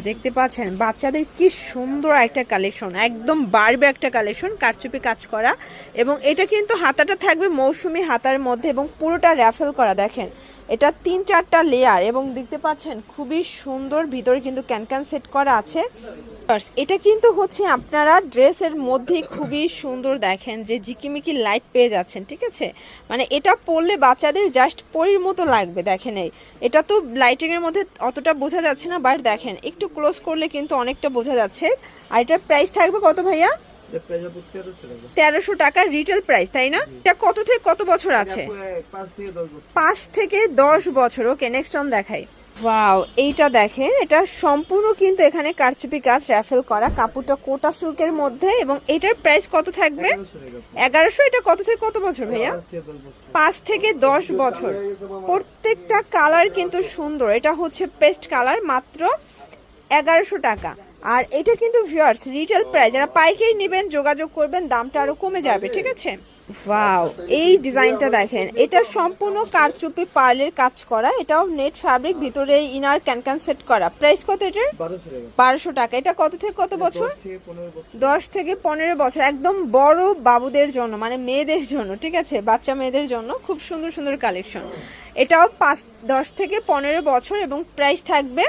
দেখতে পাচ্ছেন বাচ্চাদের কি সুন্দর একটা কালেকশন, একদম বারবে একটা কালেকশন, কারচুপি কাজ করা। এবং এটা কিন্তু হাতাটা থাকবে মৌসুমি হাতার মধ্যে এবং পুরোটা র্যাফেল করা। দেখেন এটা 3-4টা লেয়ার এবং দেখতে পাচ্ছেন খুবই সুন্দর, ভিতরে কিন্তু ক্যানক্যান সেট করা আছে। এটা কিন্তু হচ্ছে আপনারা ড্রেসের মধ্যে খুবই সুন্দর, দেখেন যে ঝিকিমিকি লাইট পেয়ে যাচ্ছেন, ঠিক আছে। মানে এটা পরলে বাচ্চাদের জাস্ট পরীর মতো লাগবে। দেখেন এটা তো লাইটিং এর মধ্যে অতটা বোঝা যাচ্ছে না, বাট দেখেন একটু ক্লোজ করলে কিন্তু অনেকটা বোঝা যাচ্ছে। আর এটার প্রাইস থাকবে কত ভাইয়া? 1300 টাকা রিটেল প্রাইস, তাই না? এটা কত থেকে কত বছর আছে? 5 থেকে 10 বছর। ওকে, নেক্সট অন দেখাই। ওয়াও, এইটা দেখেন, এটা সম্পূর্ণ কিন্তু এখানে কারচুপি কাজ র্যাফেল করা, কাপড়টা কোটা সিল্কের মধ্যে এবং এটার প্রাইস কত থাকবে? 1100। এটা কত থেকে কত বছর ভাইয়া? 5 থেকে 10 বছর। প্রত্যেকটা কালার কিন্তু সুন্দর। এটা হচ্ছে পেস্ট কালার, মাত্র 1100 টাকা। আর এটা কিন্তু ভিউয়ার্স রিটেল প্রাইস, যারা পাইকারি নেবেন যোগাযোগ করবেন, দামটা আরো কমে যাবে, ঠিক আছে। ওয়াও, এই ডিজাইনটা দেখেন, এটা সম্পূর্ণ কারচুপি পার্লের কাজ করা, এটাও নেট ফ্যাব্রিক, ভিতরে ইনার ক্যানক্যান সেট করা। প্রাইস কত এটার? 1200 টাকা। এটা কত থেকে কত বছর? 10 থেকে 15 বছর। একদম বড় বাবুদের জন্য, মানে মেয়েদের জন্য, ঠিক আছে, বাচ্চা মেয়েদের জন্য খুব সুন্দর সুন্দর কালেকশন। এটাও 10 থেকে 15 বছর এবং প্রাইস থাকবে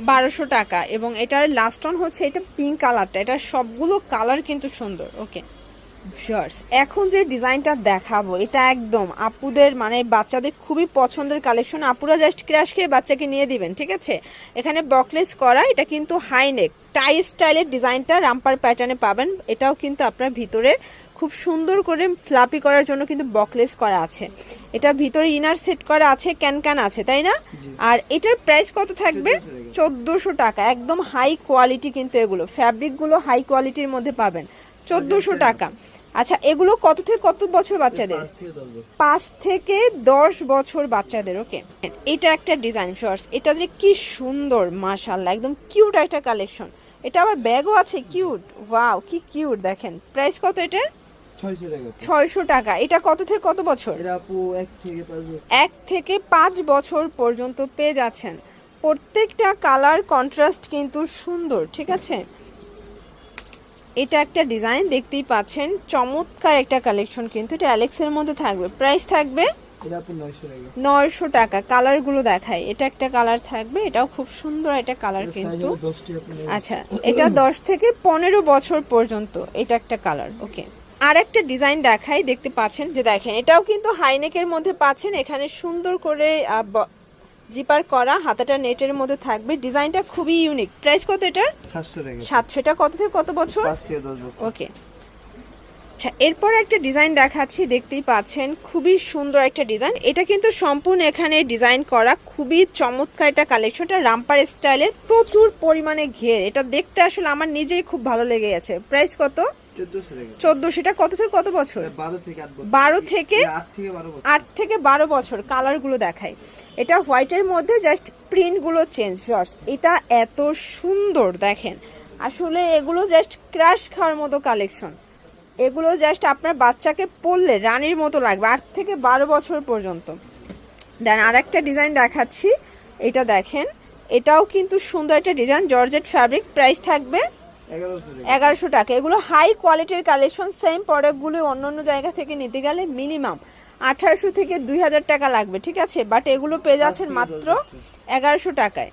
1200 টাকা। এবং এটার লাস্ট অন হচ্ছে এটা পিঙ্ক কালারটা, এটা সবগুলো কালার কিন্তু সুন্দর। ওকে ভিউয়ার্স, এখন যে ডিজাইনটা দেখাবো এটা একদম আপুদের মানে বাচ্চাদের খুবই পছন্দের কালেকশন। আপুরা জাস্ট ক্র্যাশ খেয়ে বাচ্চাকে নিয়ে দিবেন, ঠিক আছে। এখানে বকলেস করা, এটা কিন্তু হাই নেক টাই স্টাইলের ডিজাইনটা রামপার প্যাটার্নে পাবেন। এটাও কিন্তু আপনার ভিতরে খুব সুন্দর করে ফ্লাপি করার জন্য কিন্তু বকলেস করা আছে। এটা ভিতরে ইনার সেট করা আছে, ক্যানক্যান আছে, তাই না? আর এটার প্রাইস কত থাকবে? 1400 টাকা। একদম হাই কোয়ালিটি কিন্তু, এগুলো ফ্যাব্রিকগুলো হাই কোয়ালিটির মধ্যে পাবেন। 1400 টাকা। আচ্ছা, এগুলো কত থেকে কত বছর বাচ্চাদের? 5 থেকে 10 বছর বাচ্চাদের। ওকে, এটা একটা ডিজাইন শর্টস, এটা যে কি সুন্দর মাশাআল্লাহ, একদম কিউট একটা কালেকশন। এটা আবার ব্যাগও আছে, কিউট। ওয়াও, কি কিউট। দেখেন প্রাইস কত এটার? 600 টাকা। এটা কত থেকে কত বছর? 1 থেকে 5 বছর পর্যন্ত পেয়ে যাচ্ছেন। প্রত্যেকটা কালার কন্ট্রাস্ট কিন্তু সুন্দর, ঠিক আছে। এটা একটা ডিজাইন দেখতেই পাচ্ছেন, চমৎকার একটা কালেকশন কিন্তু, এটা অ্যালেক্সের মধ্যে থাকবে। প্রাইস থাকবে 900 টাকা। কালারগুলো দেখাই, এটা একটা কালার থাকবে, এটাও খুব সুন্দর একটা কালার কিন্তু। আচ্ছা, এটা 10 থেকে 15 বছর পর্যন্ত, এটা একটা কালার। ওকে, আর একটা ডিজাইন দেখাই, দেখতে পাচ্ছেন যে দেখেন এটাও কিন্তু হাইনেকের মধ্যে পাচ্ছেন, এখানে সুন্দর করে জিপার করা, হাতাটা নেটের মধ্যে থাকবে। ডিজাইনটা খুবই ইউনিক। প্রাইস কত এটার? 700। এটা কত থেকে কত বছর? 5 থেকে 10 বছর। ওকে, আচ্ছা, এরপর একটা ডিজাইন দেখাচ্ছি, দেখতেই পাচ্ছেন খুবই সুন্দর একটা ডিজাইন। এটা কিন্তু সম্পূর্ণ এখানে ডিজাইন করা, খুবই চমৎকার একটা কালেকশন। এটা রামপার স্টাইলের, প্রচুর পরিমাণে ঘের, এটা দেখতে আসলে আমার নিজেই খুব ভালো লেগে গেছে। প্রাইস কত? 1400। এটা কত থেকে কত বছর? 12 থেকে 8 থেকে 12 বছর। কালারগুলো দেখাই, এটা হোয়াইটের মধ্যে জাস্ট প্রিন্টগুলো চেঞ্জ। এটা এত সুন্দর, দেখেন আসলে এগুলো জাস্ট ক্রাশ খাওয়ার মতো কালেকশন। এগুলো জাস্ট আপনার বাচ্চাকে পরলে রানীর মতো লাগবে 8 থেকে 12 বছর পর্যন্ত। দেন আর একটা ডিজাইন দেখাচ্ছি, এটা দেখেন, এটাও কিন্তু সুন্দর একটা ডিজাইন, জর্জেট ফ্যাব্রিক। প্রাইস থাকবে 1100 টাকা। এগুলো হাই কোয়ালিটির কালেকশন, সেম প্রোডাক্টগুলো অন্য অন্য জায়গা থেকে নিতে গেলে মিনিমাম 1800 থেকে 2000 টাকা লাগবে, ঠিক আছে। বাট এগুলো পেয়ে যাচ্ছেন মাত্র 1100 টাকায়।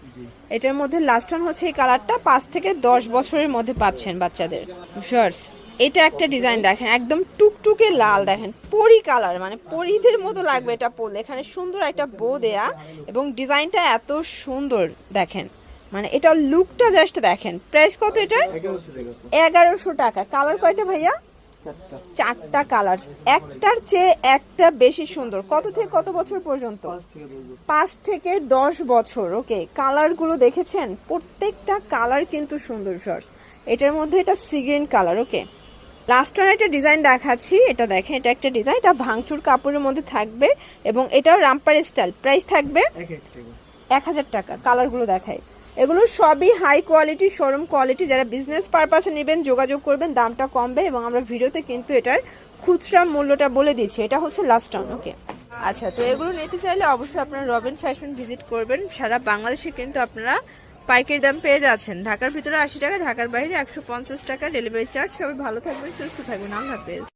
এটার মধ্যে লাস্ট ওয়ান হচ্ছে এই কালারটা, 5 থেকে 10 বছরের মধ্যে পাচ্ছেন বাচ্চাদের। শর্টস, এটা একটা ডিজাইন দেখেন, একদম টুকটুকে লাল, দেখেন পরি কালার, মানে পরিদের মতো লাগবে এটা পরলে। এখানে সুন্দর একটা বো দেয়া এবং ডিজাইনটা এত সুন্দর, দেখেন মানে এটা লুকটা জাস্ট দেখেন। প্রাইস কত এটার? 1100 টাকা। কালার কয়টা ভাইয়া? 4টা কালার, একটার চেয়ে একটা বেশি সুন্দর। কত থেকে কত বছর পর্যন্ত? 5 থেকে 10 বছর। ওকে, কালারগুলো দেখেছেন, প্রত্যেকটা কালার কিন্তু সুন্দর। শর্টস, এটার মধ্যে এটা সি গ্রিন কালার। ওকে, লাস্ট ওয়ান একটা ডিজাইন দেখাচ্ছি, এটা দেখেন, এটা একটা ডিজাইন, এটা ভাঙচুর কাপড়ের মধ্যে থাকবে এবং এটাও রামপার স্টাইল। প্রাইস থাকবে 1000 টাকা। কালারগুলো দেখায়, এগুলো সবই হাই কোয়ালিটি, শোরুম কোয়ালিটি। যারা বিজনেস পারপাসে নেবেন যোগাযোগ করবেন, দামটা কমবে এবং আমরা ভিডিওতে কিন্তু এটার খুচরা মূল্যটা বলে দিচ্ছি। এটা হচ্ছে লাস্ট টাউন। ওকে, আচ্ছা, তো এগুলো নিতে চাইলে অবশ্যই আপনারা রবিন ফ্যাশন ভিজিট করবেন। সারা বাংলাদেশে কিন্তু আপনারা পাইকারি দাম পেয়ে যাচ্ছেন। ঢাকার ভিতরে 80 টাকা, ঢাকার বাইরে 150 টাকা ডেলিভারি চার্জ। সবাই ভালো থাকবেন, সুস্থ থাকবেন, আল্লাহ হাফেজ।